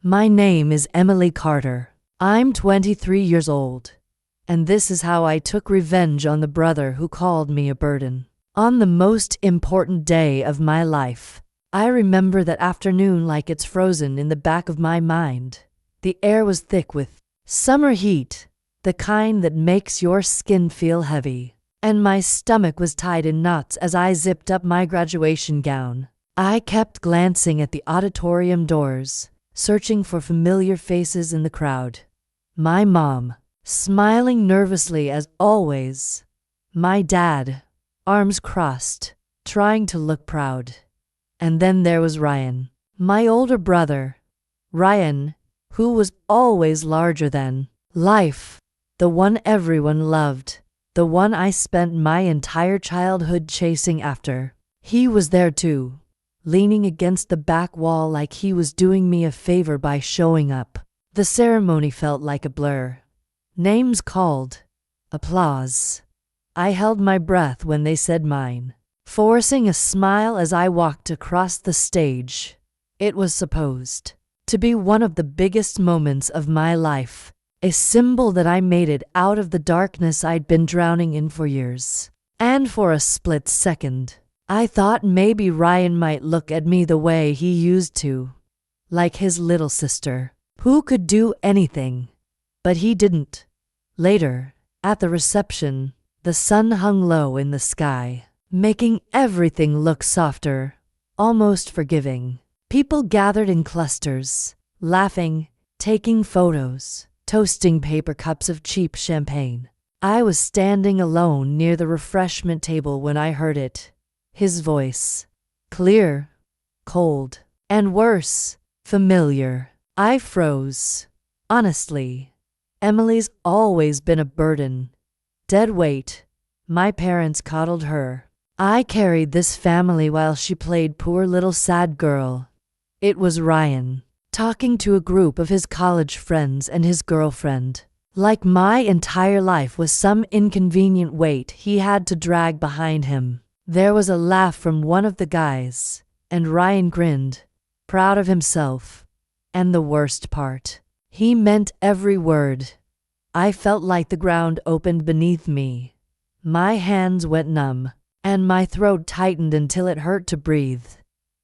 My name is Emily Carter. I'm 23 years old, and this is how I took revenge on the brother who called me a burden. On the most important day of my life, I remember that afternoon like it's frozen in the back of my mind. The air was thick with summer heat, the kind that makes your skin feel heavy, and my stomach was tied in knots as I zipped up my graduation gown. I kept glancing at the auditorium doors, searching for familiar faces in the crowd. My mom, smiling nervously as always. My dad, arms crossed, trying to look proud. And then there was Ryan, my older brother. Ryan, who was always larger than life, the one everyone loved, the one I spent my entire childhood chasing after. He was there too, leaning against the back wall like he was doing me a favor by showing up. The ceremony felt like a blur. Names called. Applause. I held my breath when they said mine, forcing a smile as I walked across the stage. It was supposed to be one of the biggest moments of my life, a symbol that I made it out of the darkness I'd been drowning in for years. And for a split second, I thought maybe Ryan might look at me the way he used to, like his little sister, who could do anything. But he didn't. Later, at the reception, the sun hung low in the sky, making everything look softer, almost forgiving. People gathered in clusters, laughing, taking photos, toasting paper cups of cheap champagne. I was standing alone near the refreshment table when I heard it. His voice. Clear, cold, and worse, familiar. I froze. Honestly, Emily's always been a burden. Dead weight. My parents coddled her. I carried this family while she played poor little sad girl. It was Ryan, talking to a group of his college friends and his girlfriend. Like my entire life was some inconvenient weight he had to drag behind him. There was a laugh from one of the guys, and Ryan grinned, proud of himself. And the worst part, he meant every word. I felt like the ground opened beneath me. My hands went numb, and my throat tightened until it hurt to breathe.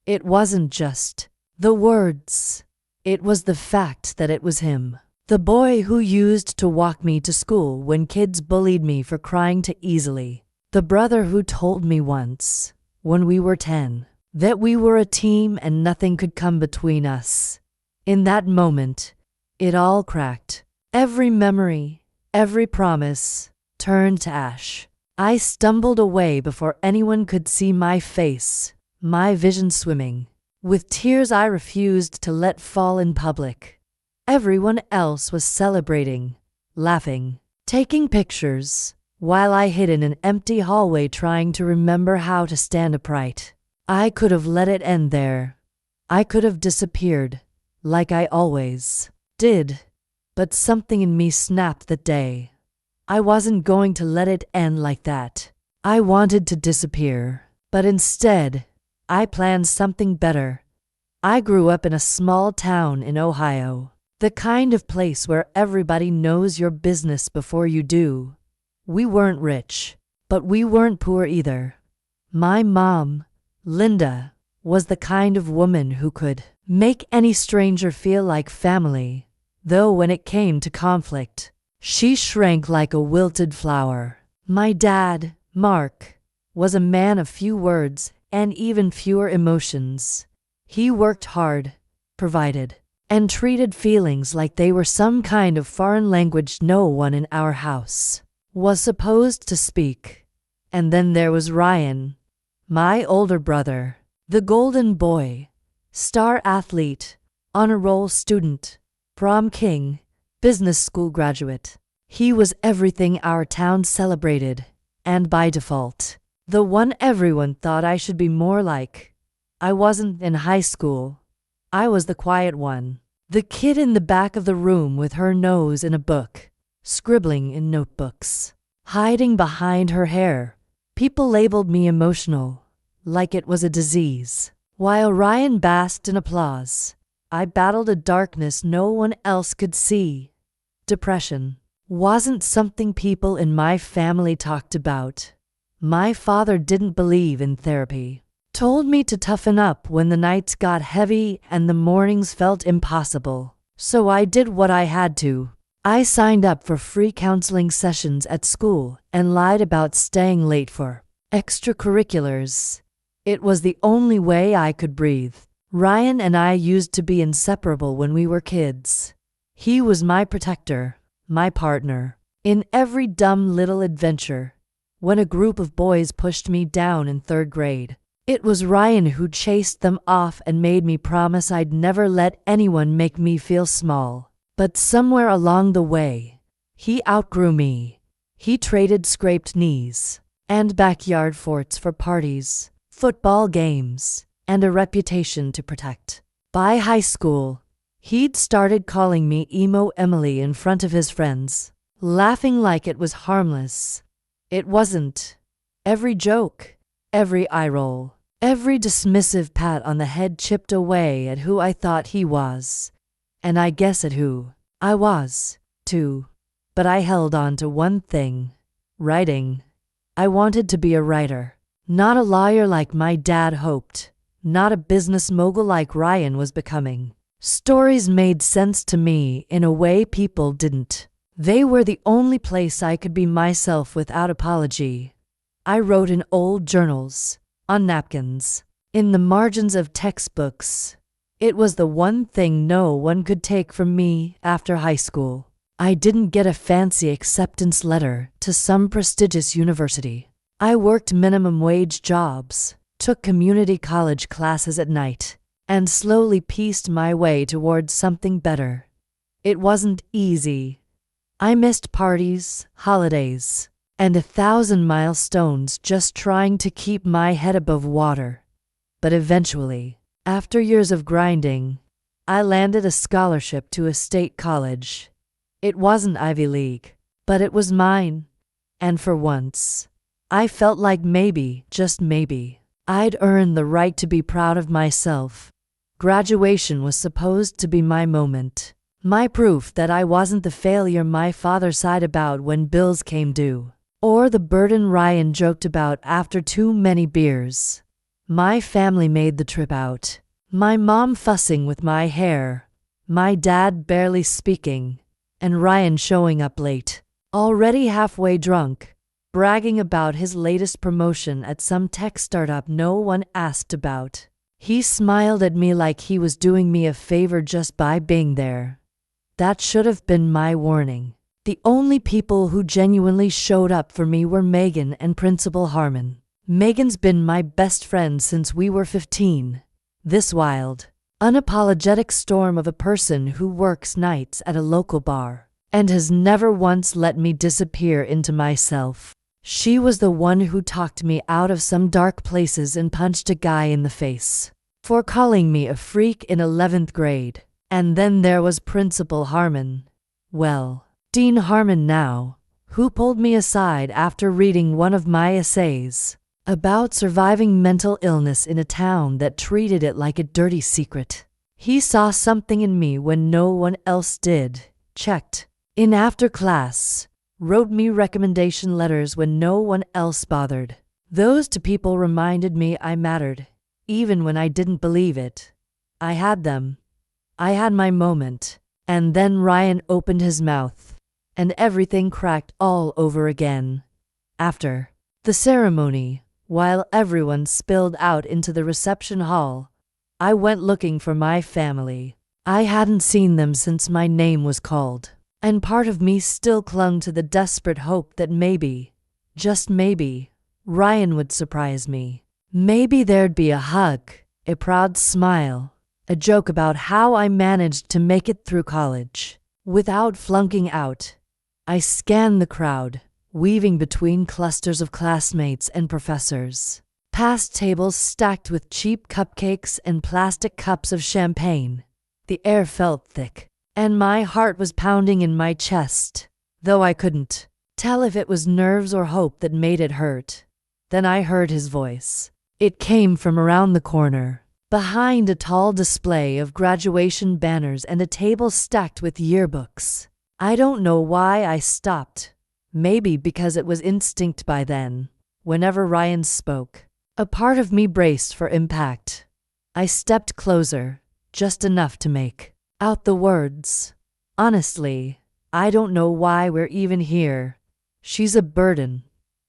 It wasn't just the words. It was the fact that it was him. The boy who used to walk me to school when kids bullied me for crying too easily. The brother who told me once, when we were 10, that we were a team and nothing could come between us. In that moment, it all cracked. Every memory, every promise, turned to ash. I stumbled away before anyone could see my face, my vision swimming, with tears I refused to let fall in public. Everyone else was celebrating, laughing, taking pictures, while I hid in an empty hallway trying to remember how to stand upright. I could have let it end there. I could have disappeared, like I always did. But something in me snapped that day. I wasn't going to let it end like that. I wanted to disappear, but instead, I planned something better. I grew up in a small town in Ohio, the kind of place where everybody knows your business before you do. We weren't rich, but we weren't poor either. My mom, Linda, was the kind of woman who could make any stranger feel like family, though when it came to conflict, she shrank like a wilted flower. My dad, Mark, was a man of few words and even fewer emotions. He worked hard, provided, and treated feelings like they were some kind of foreign language no one in our house was supposed to speak. And then there was Ryan, my older brother, the golden boy, star athlete, honor roll student, prom king, business school graduate. He was everything our town celebrated, and by default, the one everyone thought I should be more like. I wasn't in high school. I was the quiet one, the kid in the back of the room with her nose in a book, scribbling in notebooks, hiding behind her hair. People labeled me emotional, like it was a disease, while Ryan basked in applause, I battled a darkness no one else could see. Depression wasn't something people in my family talked about. My father didn't believe in therapy, told me to toughen up when the nights got heavy and the mornings felt impossible. So I did what I had to. I signed up for free counseling sessions at school and lied about staying late for extracurriculars. It was the only way I could breathe. Ryan and I used to be inseparable when we were kids. He was my protector, my partner, in every dumb little adventure. When a group of boys pushed me down in 3rd grade, it was Ryan who chased them off and made me promise I'd never let anyone make me feel small. But somewhere along the way, he outgrew me. He traded scraped knees and backyard forts for parties, football games, and a reputation to protect. By high school, he'd started calling me Emo Emily in front of his friends, laughing like it was harmless. It wasn't. Every joke, every eye roll, every dismissive pat on the head chipped away at who I thought he was. And I guess at who I was, too. But I held on to one thing: writing. I wanted to be a writer. Not a lawyer like my dad hoped. Not a business mogul like Ryan was becoming. Stories made sense to me in a way people didn't. They were the only place I could be myself without apology. I wrote in old journals, on napkins, in the margins of textbooks. It was the one thing no one could take from me after high school. I didn't get a fancy acceptance letter to some prestigious university. I worked minimum wage jobs, took community college classes at night, and slowly pieced my way towards something better. It wasn't easy. I missed parties, holidays, and 1,000 milestones just trying to keep my head above water. But eventually, after years of grinding, I landed a scholarship to a state college. It wasn't Ivy League, but it was mine. And for once, I felt like maybe, just maybe, I'd earned the right to be proud of myself. Graduation was supposed to be my moment, my proof that I wasn't the failure my father sighed about when bills came due, or the burden Ryan joked about after too many beers. My family made the trip out, my mom fussing with my hair, my dad barely speaking, and Ryan showing up late, already halfway drunk, bragging about his latest promotion at some tech startup no one asked about. He smiled at me like he was doing me a favor just by being there. That should have been my warning. The only people who genuinely showed up for me were Megan and Principal Harmon. Megan's been my best friend since we were 15. This wild, unapologetic storm of a person who works nights at a local bar and has never once let me disappear into myself. She was the one who talked me out of some dark places and punched a guy in the face for calling me a freak in 11th grade. And then there was Principal Harmon. Well, Dean Harmon now, who pulled me aside after reading one of my essays about surviving mental illness in a town that treated it like a dirty secret. He saw something in me when no one else did, checked in after class, wrote me recommendation letters when no one else bothered. Those two people reminded me I mattered, even when I didn't believe it. I had them. I had my moment. And then Ryan opened his mouth, and everything cracked all over again. After the ceremony, while everyone spilled out into the reception hall, I went looking for my family. I hadn't seen them since my name was called, and part of me still clung to the desperate hope that maybe, just maybe, Ryan would surprise me. Maybe there'd be a hug, a proud smile, a joke about how I managed to make it through college without flunking out. I scanned the crowd, weaving between clusters of classmates and professors, past tables stacked with cheap cupcakes and plastic cups of champagne. The air felt thick, and my heart was pounding in my chest, though I couldn't tell if it was nerves or hope that made it hurt. Then I heard his voice. It came from around the corner. behind a tall display of graduation banners and a table stacked with yearbooks. I don't know why I stopped. Maybe because it was instinct by then. Whenever Ryan spoke, a part of me braced for impact. I stepped closer, just enough to make out the words. Honestly, I don't know why we're even here. She's a burden.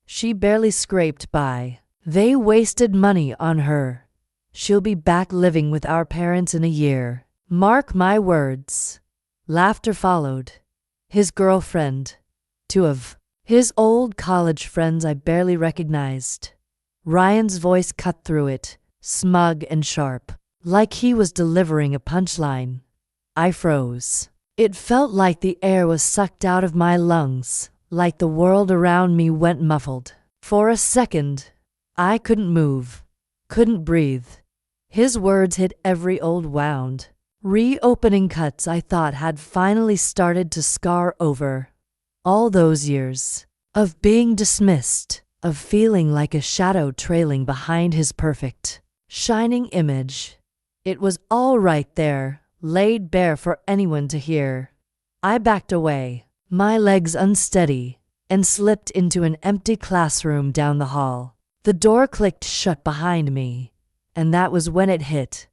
She barely scraped by. They wasted money on her. She'll be back living with our parents in a year. Mark my words. Laughter followed. His girlfriend. Two of his old college friends I barely recognized. Ryan's voice cut through it, smug and sharp, like he was delivering a punchline. I froze. It felt like the air was sucked out of my lungs, like the world around me went muffled. For a second, I couldn't move, couldn't breathe. His words hit every old wound, reopening cuts I thought had finally started to scar over. All those years of being dismissed, of feeling like a shadow trailing behind his perfect, shining image. It was all right there, laid bare for anyone to hear. I backed away, my legs unsteady, and slipped into an empty classroom down the hall. The door clicked shut behind me, and that was when it hit.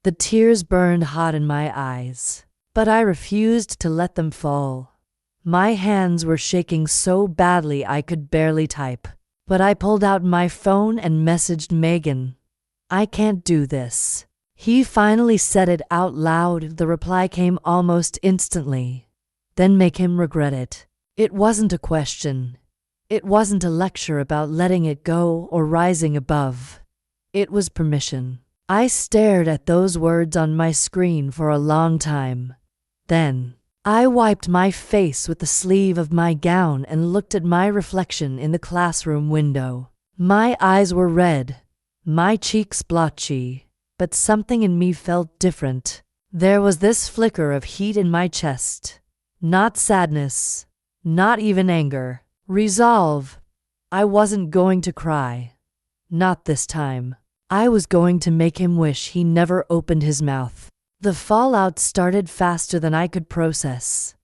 The tears burned hot in my eyes, but I refused to let them fall. My hands were shaking so badly I could barely type, but I pulled out my phone and messaged Megan. I can't do this. He finally said it out loud. The reply came almost instantly. Then make him regret it. It wasn't a question. It wasn't a lecture about letting it go or rising above. It was permission. I stared at those words on my screen for a long time. Then I wiped my face with the sleeve of my gown and looked at my reflection in the classroom window. My eyes were red, my cheeks blotchy, but something in me felt different. There was this flicker of heat in my chest. Not sadness, not even anger. Resolve. I wasn't going to cry. Not this time. I was going to make him wish he never opened his mouth. The fallout started faster than I could process.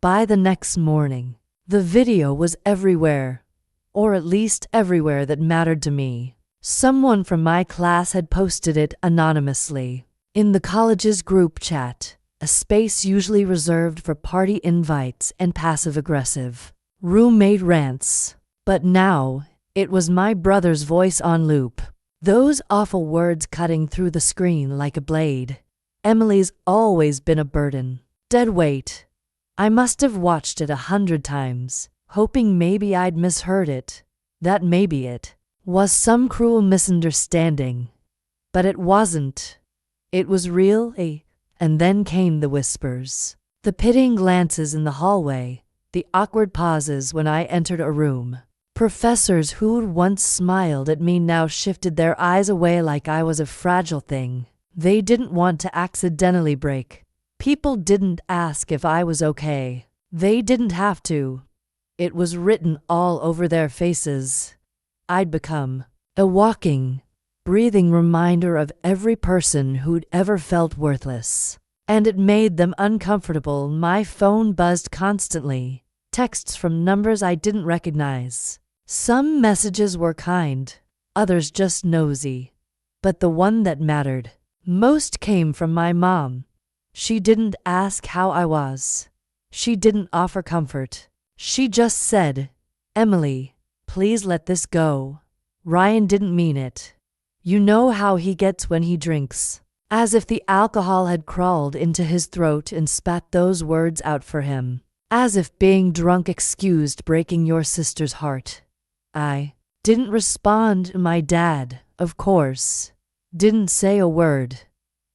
By the next morning, the video was everywhere, or at least everywhere that mattered to me. Someone from my class had posted it anonymously in the college's group chat, a space usually reserved for party invites and passive-aggressive roommate rants. But now, it was my brother's voice on loop. Those awful words cutting through the screen like a blade. Emily's always been a burden. Dead weight. I must have watched it 100 times, hoping maybe I'd misheard it. That maybe it was some cruel misunderstanding. But it wasn't. It was real, and then came the whispers. The pitying glances in the hallway, the awkward pauses when I entered a room. Professors who'd once smiled at me now shifted their eyes away like I was a fragile thing they didn't want to accidentally break. People didn't ask if I was okay. They didn't have to. It was written all over their faces. I'd become a walking, breathing reminder of every person who'd ever felt worthless. And it made them uncomfortable. My phone buzzed constantly. Texts from numbers I didn't recognize. Some messages were kind, others just nosy. But the one that mattered most came from my mom. She didn't ask how I was. She didn't offer comfort. She just said, "Emily, please let this go. Ryan didn't mean it. You know how he gets when he drinks." As if the alcohol had crawled into his throat and spat those words out for him. As if being drunk excused breaking your sister's heart. I didn't respond. My dad, of course, didn't say a word.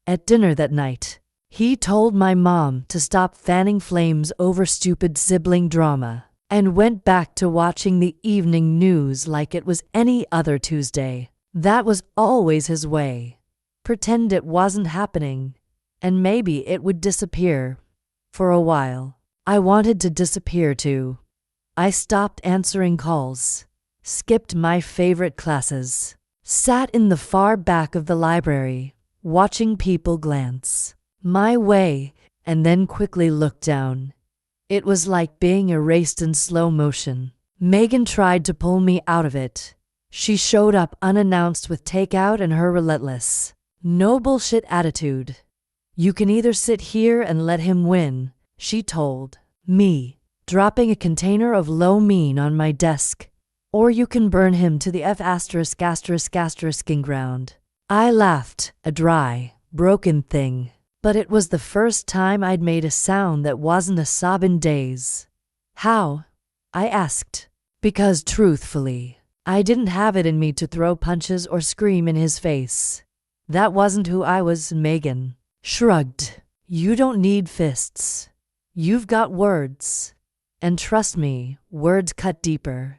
At dinner that night, he told my mom to stop fanning flames over stupid sibling drama, and went back to watching the evening news like it was any other Tuesday. That was always his way. Pretend it wasn't happening, and maybe it would disappear. For a while, I wanted to disappear too. I stopped answering calls, skipped my favorite classes, sat in the far back of the library, watching people glance my way and then quickly look down. It was like being erased in slow motion. Megan tried to pull me out of it. She showed up unannounced with takeout and her relentless, no bullshit attitude. "You can either sit here and let him win," she told me, dropping a container of low mean on my desk, "or you can burn him to the ******ing ground." I laughed, a dry, broken thing, but it was the first time I'd made a sound that wasn't a sob in days. "How?" I asked, because truthfully, I didn't have it in me to throw punches or scream in his face. That wasn't who I was. Megan shrugged. "You don't need fists. You've got words. And trust me, words cut deeper."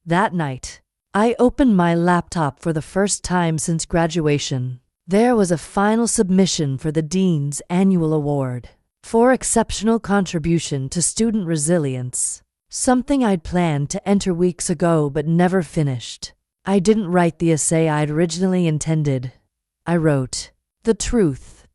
That night, I opened my laptop for the first time since graduation. There was a final submission for the Dean's Annual Award for exceptional contribution to student resilience, something I'd planned to enter weeks ago but never finished. I didn't write the essay I'd originally intended. I wrote the truth.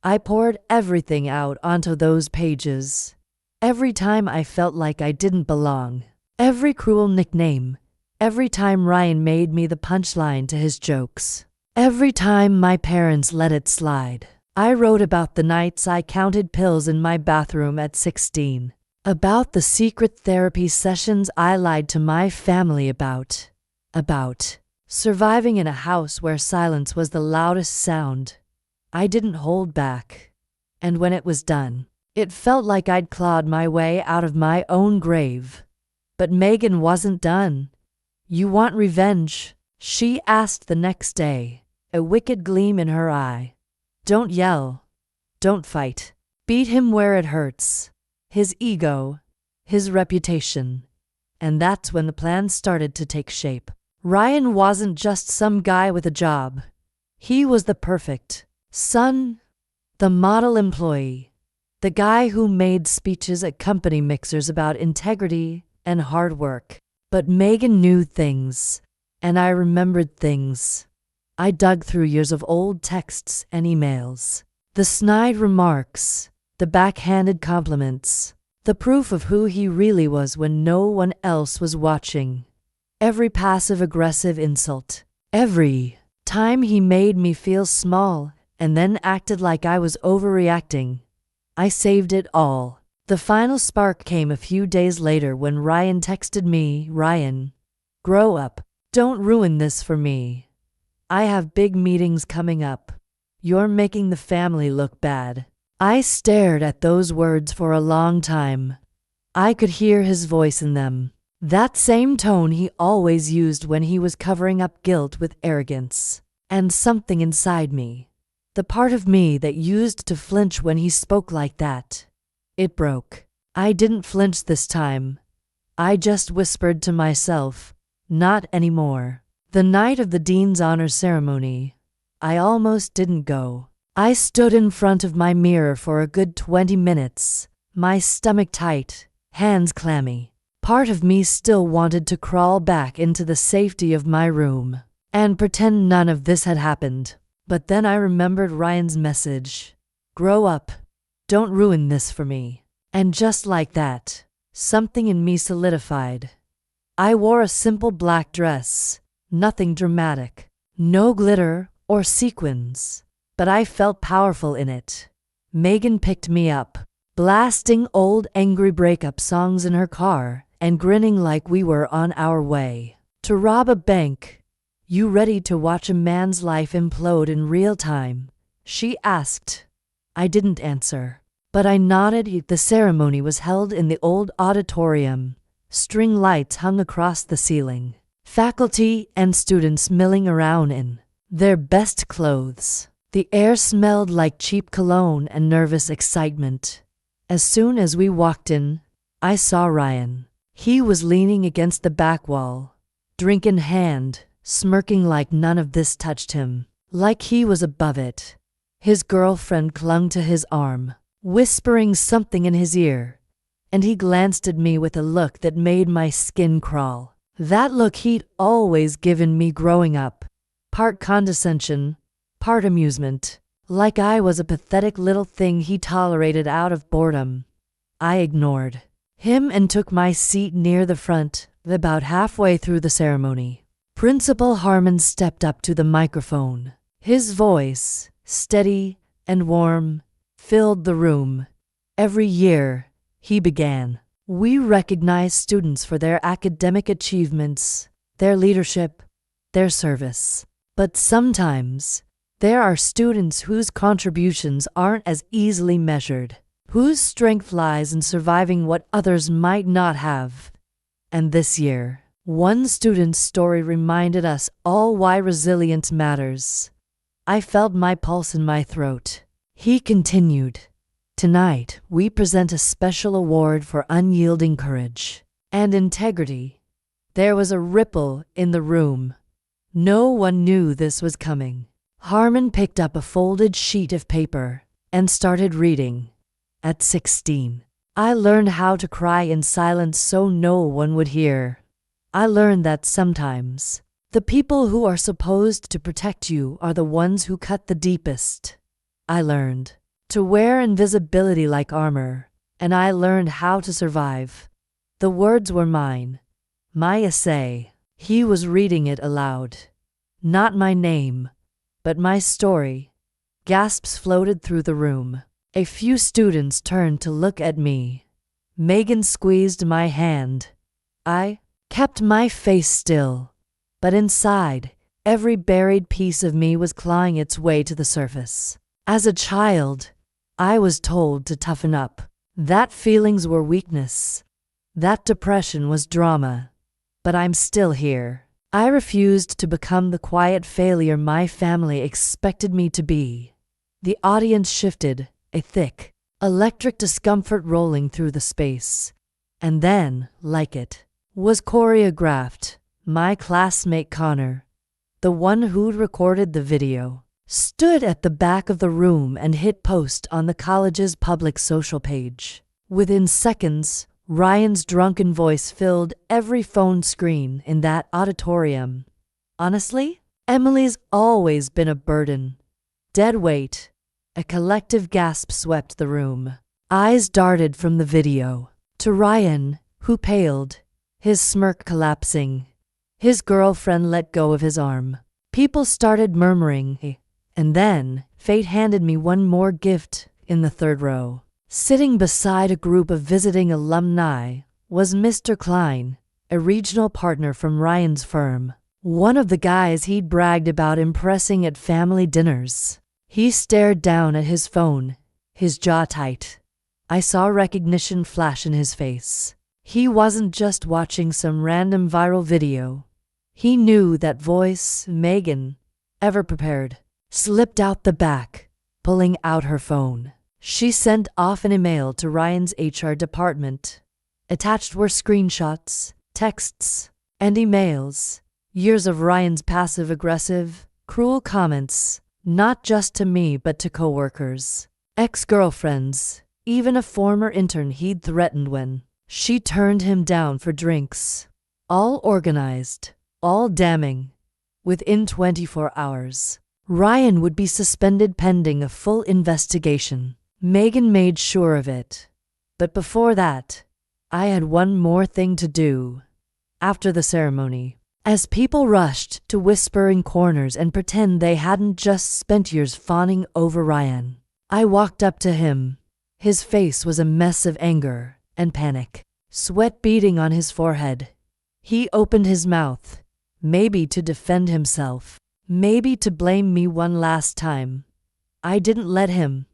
I poured everything out onto those pages. Every time I felt like I didn't belong. Every cruel nickname. Every time Ryan made me the punchline to his jokes. Every time my parents let it slide. I wrote about the nights I counted pills in my bathroom at 16. About the secret therapy sessions I lied to my family about. About surviving in a house where silence was the loudest sound. I didn't hold back. And when it was done, it felt like I'd clawed my way out of my own grave. But Megan wasn't done. "You want revenge?" she asked the next day, a wicked gleam in her eye. "Don't yell. Don't fight. Beat him where it hurts. His ego, his reputation." And that's when the plan started to take shape. Ryan wasn't just some guy with a job. He was the perfect son, the model employee, the guy who made speeches at company mixers about integrity and hard work. But Megan knew things, and I remembered things. I dug through years of old texts and emails. The snide remarks, the backhanded compliments, the proof of who he really was when no one else was watching. Every passive-aggressive insult. Every time he made me feel small and then acted like I was overreacting. I saved it all. The final spark came a few days later when Ryan texted me, "Ryan, grow up. Don't ruin this for me. I have big meetings coming up. You're making the family look bad." I stared at those words for a long time. I could hear his voice in them. That same tone he always used when he was covering up guilt with arrogance. And something inside me, the part of me that used to flinch when he spoke like that, it broke. I didn't flinch this time. I just whispered to myself, "Not anymore." The night of the Dean's Honor Ceremony, I almost didn't go. I stood in front of my mirror for a good 20 minutes, my stomach tight, hands clammy. Part of me still wanted to crawl back into the safety of my room and pretend none of this had happened. But then I remembered Ryan's message. "Grow up. Don't ruin this for me." And just like that, something in me solidified. I wore a simple black dress, nothing dramatic, no glitter or sequins, but I felt powerful in it. Megan picked me up, blasting old angry breakup songs in her car and grinning like we were on our way to rob a bank. "You ready to watch a man's life implode in real time?" she asked. I didn't answer, but I nodded. The ceremony was held in the old auditorium. String lights hung across the ceiling. Faculty and students milling around in their best clothes. The air smelled like cheap cologne and nervous excitement. As soon as we walked in, I saw Ryan. He was leaning against the back wall, drink in hand, smirking like none of this touched him, like he was above it. His girlfriend clung to his arm, whispering something in his ear, and he glanced at me with a look that made my skin crawl. That look he'd always given me growing up, part condescension, part amusement. like I was a pathetic little thing he tolerated out of boredom. I ignored him and took my seat near the front. About halfway through the ceremony, Principal Harmon stepped up to the microphone. His voice, steady and warm, filled the room. Every year, he began, we recognize students for their academic achievements, their leadership, their service. But sometimes, there are students whose contributions aren't as easily measured, whose strength lies in surviving what others might not have. And this year, one student's story reminded us all why resilience matters. I felt my pulse in my throat. He continued, tonight, we present a special award for unyielding courage and integrity. There was a ripple in the room. No one knew this was coming. Harmon picked up a folded sheet of paper and started reading. At 16, I learned how to cry in silence so no one would hear. I learned that sometimes, the people who are supposed to protect you are the ones who cut the deepest. I learned to wear invisibility like armor, and I learned how to survive. The words were mine. My essay. He was reading it aloud. Not my name, but my story. Gasps floated through the room. A few students turned to look at me. Megan squeezed my hand. I kept my face still, but inside, every buried piece of me was clawing its way to the surface. As a child, I was told to toughen up. That feelings were weakness. That depression was drama. But I'm still here. I refused to become the quiet failure my family expected me to be. The audience shifted, a thick, electric discomfort rolling through the space. And then, like it was choreographed, my classmate Connor, the one who'd recorded the video, stood at the back of the room and hit post on the college's public social page. Within seconds, Ryan's drunken voice filled every phone screen in that auditorium. Honestly, Emily's always been a burden. Dead weight. A collective gasp swept the room. Eyes darted from the video to Ryan, who paled, his smirk collapsing. His girlfriend let go of his arm. People started murmuring, and then fate handed me one more gift in the third row. Sitting beside a group of visiting alumni was Mr. Klein, a regional partner from Ryan's firm, one of the guys he'd bragged about impressing at family dinners. He stared down at his phone, his jaw tight. I saw recognition flash in his face. He wasn't just watching some random viral video. He knew that voice. Megan, ever prepared, slipped out the back, pulling out her phone. She sent off an email to Ryan's HR department. Attached were screenshots, texts, and emails. Years of Ryan's passive-aggressive, cruel comments, not just to me but to coworkers, ex-girlfriends, even a former intern he'd threatened when she turned him down for drinks. All organized, all damning. Within 24 hours, Ryan would be suspended pending a full investigation. Megan made sure of it. But before that, I had one more thing to do. After the ceremony, as people rushed to whisper in corners and pretend they hadn't just spent years fawning over Ryan, I walked up to him. His face was a mess of anger and panic, sweat beading on his forehead. He opened his mouth, maybe to defend himself, maybe to blame me one last time. I didn't let him.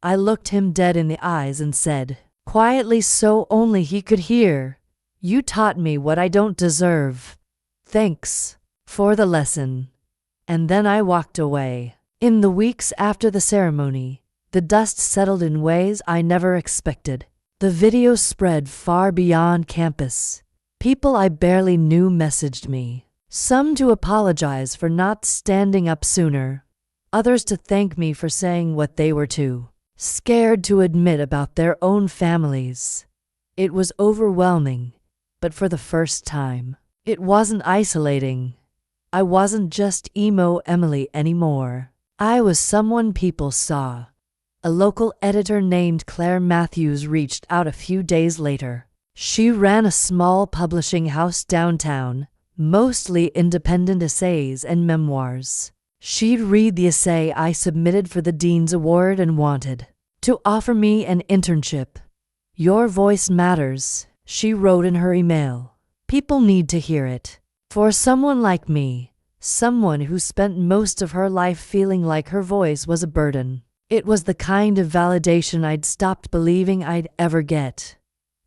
I looked him dead in the eyes and said, quietly so only he could hear, "You taught me what I don't deserve. Thanks for the lesson." And then I walked away. In the weeks after the ceremony, the dust settled in ways I never expected. The video spread far beyond campus. People I barely knew messaged me, some to apologize for not standing up sooner, others to thank me for saying what they were too scared to admit about their own families. It was overwhelming, but for the first time, it wasn't isolating. I wasn't just emo Emily anymore. I was someone people saw. A local editor named Claire Matthews reached out a few days later. She ran a small publishing house downtown, mostly independent essays and memoirs. She'd read the essay I submitted for the Dean's Award and wanted to offer me an internship. "Your voice matters," she wrote in her email. "People need to hear it. For someone like me, someone who spent most of her life feeling like her voice was a burden." It was the kind of validation I'd stopped believing I'd ever get.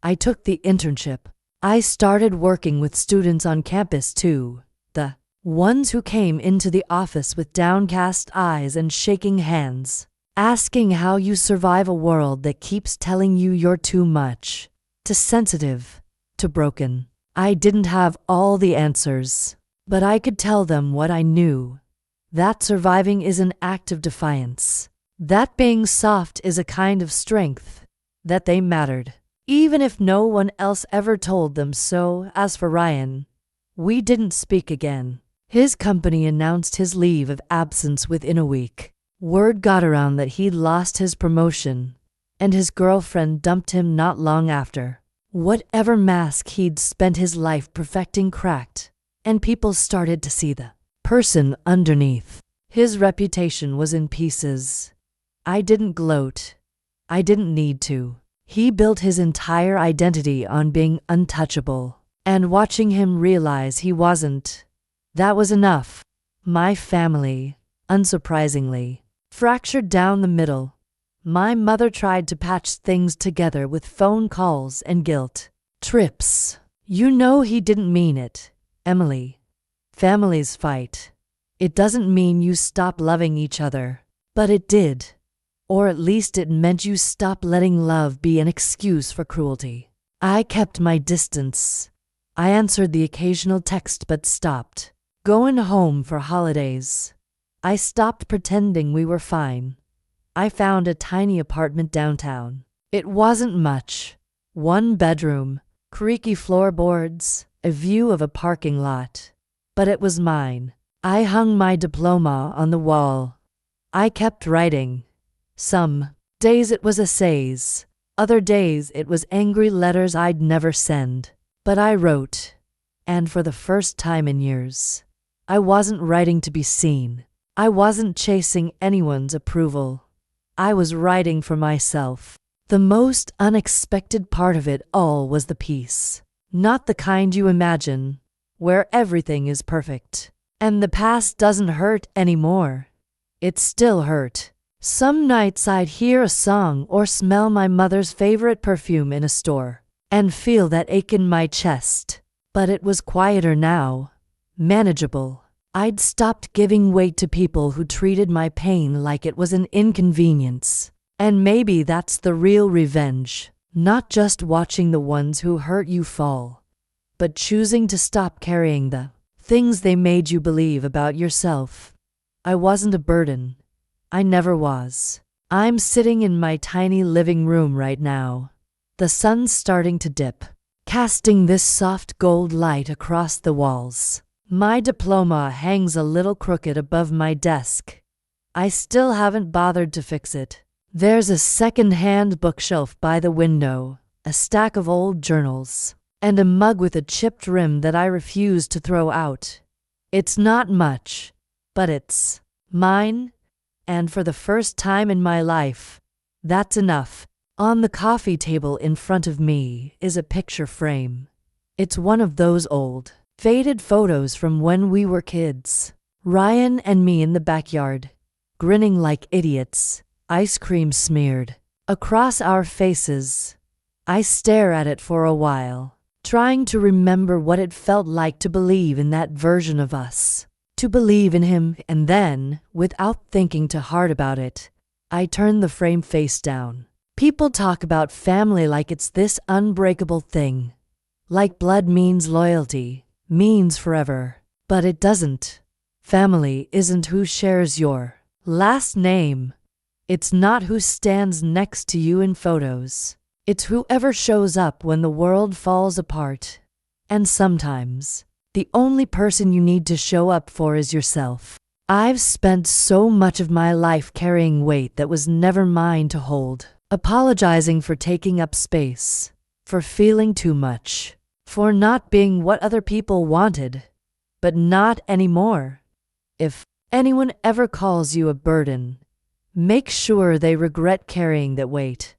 I took the internship. I started working with students on campus too, the ones who came into the office with downcast eyes and shaking hands, asking how you survive a world that keeps telling you you're too much, too sensitive, too broken. I didn't have all the answers, but I could tell them what I knew: that surviving is an act of defiance, that being soft is a kind of strength, that they mattered, even if no one else ever told them so. As for Ryan, we didn't speak again. His company announced his leave of absence within a week. Word got around that he'd lost his promotion, and his girlfriend dumped him not long after. Whatever mask he'd spent his life perfecting cracked, and people started to see the person underneath. His reputation was in pieces. I didn't gloat. I didn't need to. He built his entire identity on being untouchable, and watching him realize he wasn't, that was enough. My family, unsurprisingly, fractured down the middle. My mother tried to patch things together with phone calls and guilt trips. "You know he didn't mean it, Emily. Families fight. It doesn't mean you stop loving each other." But it did. Or at least it meant you stop letting love be an excuse for cruelty. I kept my distance. I answered the occasional text but stopped going home for holidays. I stopped pretending we were fine. I found a tiny apartment downtown. It wasn't much. 1 bedroom, creaky floorboards, a view of a parking lot. But it was mine. I hung my diploma on the wall. I kept writing. Some days it was essays. Other days it was angry letters I'd never send. But I wrote. And for the first time in years, I wasn't writing to be seen. I wasn't chasing anyone's approval. I was writing for myself. The most unexpected part of it all was the peace. Not the kind you imagine, where everything is perfect, and the past doesn't hurt anymore. It still hurt. Some nights I'd hear a song or smell my mother's favorite perfume in a store, and feel that ache in my chest. But it was quieter now, manageable. I'd stopped giving weight to people who treated my pain like it was an inconvenience. And maybe that's the real revenge, not just watching the ones who hurt you fall, but choosing to stop carrying the things they made you believe about yourself. I wasn't a burden. I never was. I'm sitting in my tiny living room right now. The sun's starting to dip, casting this soft gold light across the walls. My diploma hangs a little crooked above my desk. I still haven't bothered to fix it. There's a second-hand bookshelf by the window, a stack of old journals, and a mug with a chipped rim that I refuse to throw out. It's not much, but it's mine, and for the first time in my life, that's enough. On the coffee table in front of me is a picture frame. It's one of those old, faded photos from when we were kids. Ryan and me in the backyard, grinning like idiots, ice cream smeared across our faces. I stare at it for a while, trying to remember what it felt like to believe in that version of us, to believe in him, and then, without thinking too hard about it, I turn the frame face down. People talk about family like it's this unbreakable thing, like blood means loyalty, means forever, but it doesn't. Family isn't who shares your last name. It's not who stands next to you in photos. It's whoever shows up when the world falls apart. And sometimes, the only person you need to show up for is yourself. I've spent so much of my life carrying weight that was never mine to hold, apologizing for taking up space, for feeling too much, for not being what other people wanted, but not anymore. If anyone ever calls you a burden, make sure they regret carrying that weight.